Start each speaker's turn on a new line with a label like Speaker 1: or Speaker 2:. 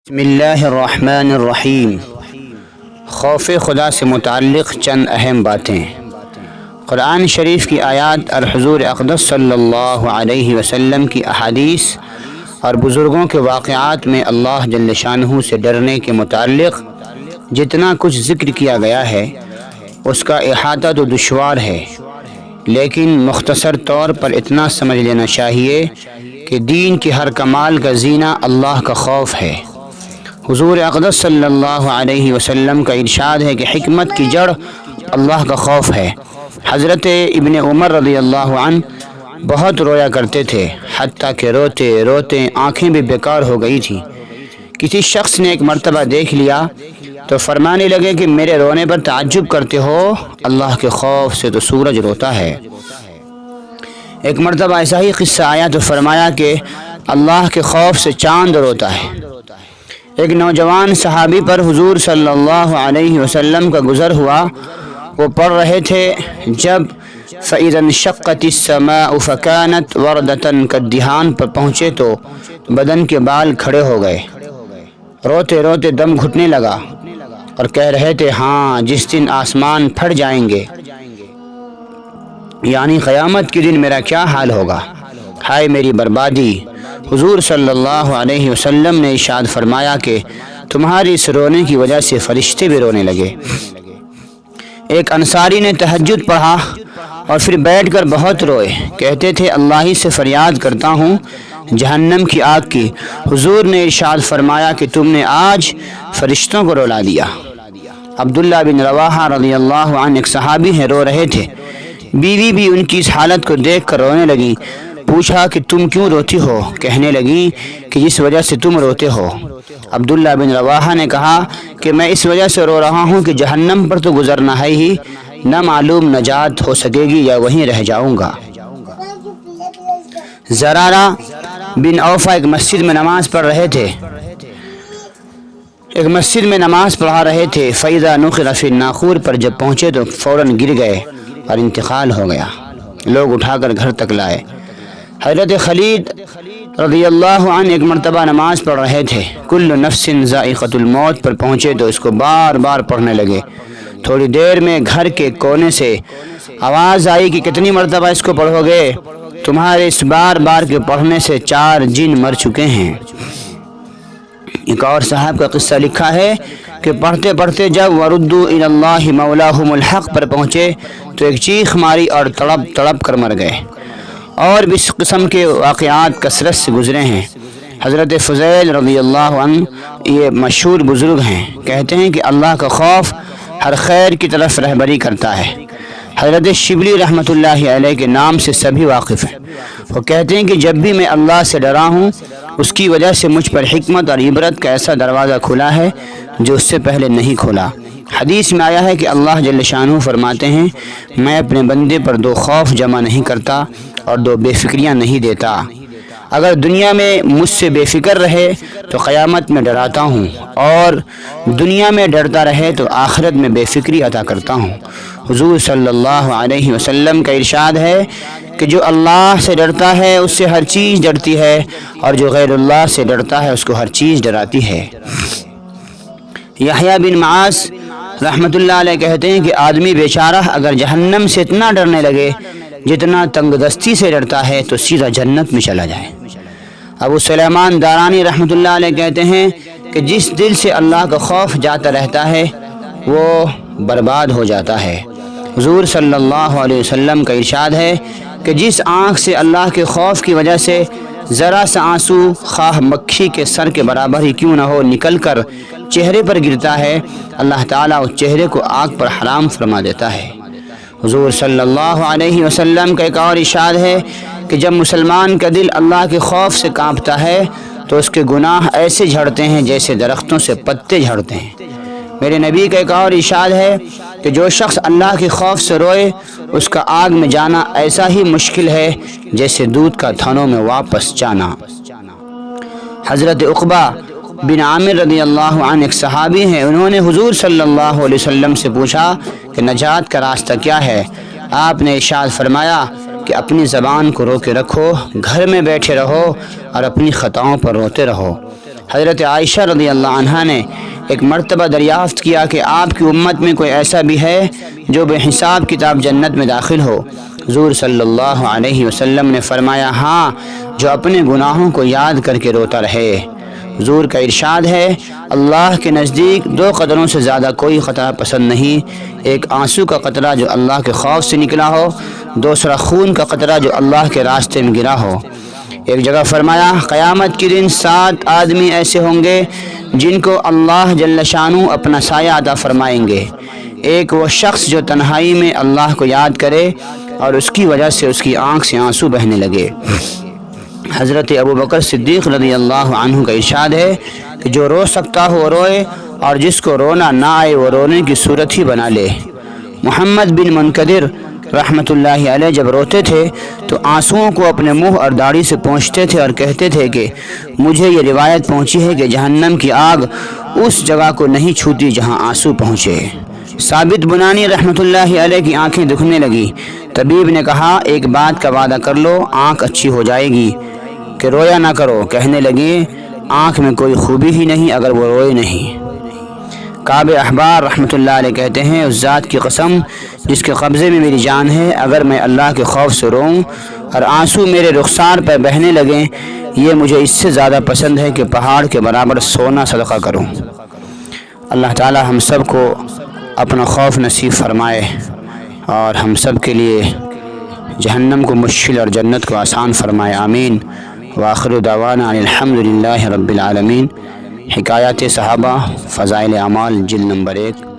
Speaker 1: بسم اللہ الرحمن الرحیم۔ خوف خدا سے متعلق چند اہم باتیں۔ قرآن شریف کی آیات اور حضور اقدس صلی اللہ علیہ وسلم کی احادیث اور بزرگوں کے واقعات میں اللہ جل شانہ سے ڈرنے کے متعلق جتنا کچھ ذکر کیا گیا ہے اس کا احاطہ تو دشوار ہے، لیکن مختصر طور پر اتنا سمجھ لینا چاہیے کہ دین کے ہر کمال کا زینہ اللہ کا خوف ہے۔ حضور اقدس صلی اللہ علیہ وسلم کا ارشاد ہے کہ حکمت کی جڑ اللہ کا خوف ہے۔ حضرت ابن عمر رضی اللہ عنہ بہت رویا کرتے تھے، حتیٰ کہ روتے روتے آنکھیں بھی بیکار ہو گئی تھیں۔ کسی شخص نے ایک مرتبہ دیکھ لیا تو فرمانے لگے کہ میرے رونے پر تعجب کرتے ہو، اللہ کے خوف سے تو سورج روتا ہے۔ ایک مرتبہ ایسا ہی قصہ آیا تو فرمایا کہ اللہ کے خوف سے چاند روتا ہے۔ ایک نوجوان صحابی پر حضور صلی اللہ علیہ وسلم کا گزر ہوا، وہ پڑھ رہے تھے جب فَإِذَا انشَقَّتِ السَّمَاءُ فَكَانَتْ وَرْدَةً كَالدِّهَانِ پر پہنچے تو بدن کے بال کھڑے ہو گئے، روتے روتے دم گھٹنے لگا اور کہہ رہے تھے ہاں جس دن آسمان پھٹ جائیں گے، یعنی قیامت کے دن میرا کیا حال ہوگا، ہائے میری بربادی۔ حضور صلی اللہ علیہ وسلم نے ارشاد فرمایا کہ تمہاری اس رونے کی وجہ سے فرشتے بھی رونے لگے۔ ایک انصاری نے تہجد پڑھا اور پھر بیٹھ کر بہت روئے، کہتے تھے اللہ ہی سے فریاد کرتا ہوں جہنم کی آگ کی۔ حضور نے ارشاد فرمایا کہ تم نے آج فرشتوں کو رلا دیا۔ عبداللہ بن رواحہ رضی اللہ عنہ ایک صحابی ہیں، رو رہے تھے، بیوی بھی ان کی اس حالت کو دیکھ کر رونے لگی۔ پوچھا کہ تم کیوں روتی ہو؟ کہنے لگی کہ جس وجہ سے تم روتے ہو۔ عبداللہ بن رواحہ نے کہا کہ میں اس وجہ سے رو رہا ہوں کہ جہنم پر تو گزرنا ہے ہی، نہ معلوم نجات ہو سکے گی یا وہیں رہ جاؤں گا۔ زرارہ بن اوفا ایک مسجد میں نماز پڑھ رہے تھے، پڑھا رہے تھے فَإِذَا نُقِرَ فِي النَّاقُورِ پر جب پہنچے تو فوراً گر گئے اور انتقال ہو گیا۔ لوگ اٹھا کر گھر تک لائے۔ حضرت خالد رضی اللہ عنہ ایک مرتبہ نماز پڑھ رہے تھے، کل نفس ذائقۃ الموت پر پہنچے تو اس کو بار بار پڑھنے لگے۔ تھوڑی دیر میں گھر کے کونے سے آواز آئی کہ کتنی مرتبہ اس کو پڑھو گے؟ تمہارے اس بار بار کے پڑھنے سے 4 جن مر چکے ہیں۔ ایک اور صاحب کا قصہ لکھا ہے کہ پڑھتے پڑھتے جب وردوا الی اللہ مولاہم الحق پر پہنچے تو ایک چیخ ماری اور تڑپ تڑپ کر مر گئے۔ اور بھی اس قسم کے واقعات کثرت سے گزرے ہیں۔ حضرت فضیل رضی اللہ عنہ یہ مشہور بزرگ ہیں، کہتے ہیں کہ اللہ کا خوف ہر خیر کی طرف رہبری کرتا ہے۔ حضرت شبلی رحمۃ اللہ علیہ کے نام سے سبھی واقف ہیں۔ وہ کہتے ہیں کہ جب بھی میں اللہ سے ڈرا ہوں اس کی وجہ سے مجھ پر حکمت اور عبرت کا ایسا دروازہ کھلا ہے جو اس سے پہلے نہیں کھلا۔ حدیث میں آیا ہے کہ اللہ جل شانہ فرماتے ہیں میں اپنے بندے پر 2 خوف جمع نہیں کرتا اور 2 بے فکریاں نہیں دیتا۔ اگر دنیا میں مجھ سے بے فکر رہے تو قیامت میں ڈراتا ہوں، اور دنیا میں ڈرتا رہے تو آخرت میں بے فکری عطا کرتا ہوں۔ حضور صلی اللہ علیہ وسلم کا ارشاد ہے کہ جو اللہ سے ڈرتا ہے اس سے ہر چیز ڈرتی ہے، اور جو غیر اللہ سے ڈرتا ہے اس کو ہر چیز ڈراتی ہے۔ یحییٰ بن معاذ رحمۃ اللہ علیہ کہتے ہیں کہ آدمی بیچارہ اگر جہنم سے اتنا ڈرنے لگے جتنا تنگ دستی سے ڈرتا ہے تو سیدھا جنت میں چلا جائے۔ ابو سلیمان دارانی رحمۃ اللہ علیہ کہتے ہیں کہ جس دل سے اللہ کا خوف جاتا رہتا ہے وہ برباد ہو جاتا ہے۔ حضور صلی اللہ علیہ وسلم کا ارشاد ہے کہ جس آنکھ سے اللہ کے خوف کی وجہ سے ذرا سا آنسو خواہ مکھی کے سر کے برابر ہی کیوں نہ ہو نکل کر چہرے پر گرتا ہے، اللہ تعالیٰ اس چہرے کو آگ پر حرام فرما دیتا ہے۔ حضور صلی اللہ علیہ وسلم کا ایک اور ارشاد ہے کہ جب مسلمان کا دل اللہ کے خوف سے کانپتا ہے تو اس کے گناہ ایسے جھڑتے ہیں جیسے درختوں سے پتے جھڑتے ہیں۔ میرے نبی کا ایک اور ارشاد ہے کہ جو شخص اللہ کے خوف سے روئے اس کا آگ میں جانا ایسا ہی مشکل ہے جیسے دودھ کا تھنوں میں واپس جانا۔ حضرت عقبہ بن عامر رضی اللہ عنہ ایک صحابی ہیں، انہوں نے حضور صلی اللہ علیہ وسلم سے پوچھا کہ نجات کا راستہ کیا ہے؟ آپ نے ارشاد فرمایا کہ اپنی زبان کو روکے رکھو، گھر میں بیٹھے رہو اور اپنی خطاؤں پر روتے رہو۔ حضرت عائشہ رضی اللہ عنہا نے ایک مرتبہ دریافت کیا کہ آپ کی امت میں کوئی ایسا بھی ہے جو بے حساب کتاب جنت میں داخل ہو؟ حضور صلی اللہ علیہ وسلم نے فرمایا ہاں، جو اپنے گناہوں کو یاد کر کے روتا رہے۔ حضور کا ارشاد ہے اللہ کے نزدیک دو قطروں سے زیادہ کوئی قطرہ پسند نہیں، ایک آنسو کا قطرہ جو اللہ کے خوف سے نکلا ہو، دوسرا خون کا قطرہ جو اللہ کے راستے میں گرا ہو۔ ایک جگہ فرمایا قیامت کے دن 7 آدمی ایسے ہوں گے جن کو اللہ جل شانہ اپنا سایہ عطا فرمائیں گے۔ ایک وہ شخص جو تنہائی میں اللہ کو یاد کرے اور اس کی وجہ سے اس کی آنکھ سے آنسو بہنے لگے۔ حضرت ابوبکر صدیق رضی اللہ عنہ کا ارشاد ہے کہ جو رو سکتا ہو وہ روئے، اور جس کو رونا نہ آئے وہ رونے کی صورت ہی بنا لے۔ محمد بن منکدر رحمۃ اللہ علیہ جب روتے تھے تو آنسوؤں کو اپنے منہ اور داڑھی سے پونچھتے تھے اور کہتے تھے کہ مجھے یہ روایت پہنچی ہے کہ جہنم کی آگ اس جگہ کو نہیں چھوتی جہاں آنسو پہنچے۔ ثابت بنانی رحمۃ اللہ علیہ کی آنکھیں دکھنے لگی۔ طبیب نے کہا ایک بات کا وعدہ کر لو، آنکھ اچھی ہو جائے گی، کہ رویا نہ کرو۔ کہنے لگے آنکھ میں کوئی خوبی ہی نہیں اگر وہ روئے نہیں۔ کعب احبار رحمۃ اللہ علیہ کہتے ہیں اس ذات کی قسم جس کے قبضے میں میری جان ہے، اگر میں اللہ کے خوف سے روؤں اور آنسو میرے رخسار پر بہنے لگیں، یہ مجھے اس سے زیادہ پسند ہے کہ پہاڑ کے برابر سونا صدقہ کروں۔ اللہ تعالی ہم سب کو اپنا خوف نصیب فرمائے اور ہم سب کے لیے جہنم کو مشکل اور جنت کو آسان فرمائے، آمین۔ وآخر دعوانا ان الحمد للہ رب العالمین۔ حکایات صحابہ فضائل اعمال جلد نمبر 1۔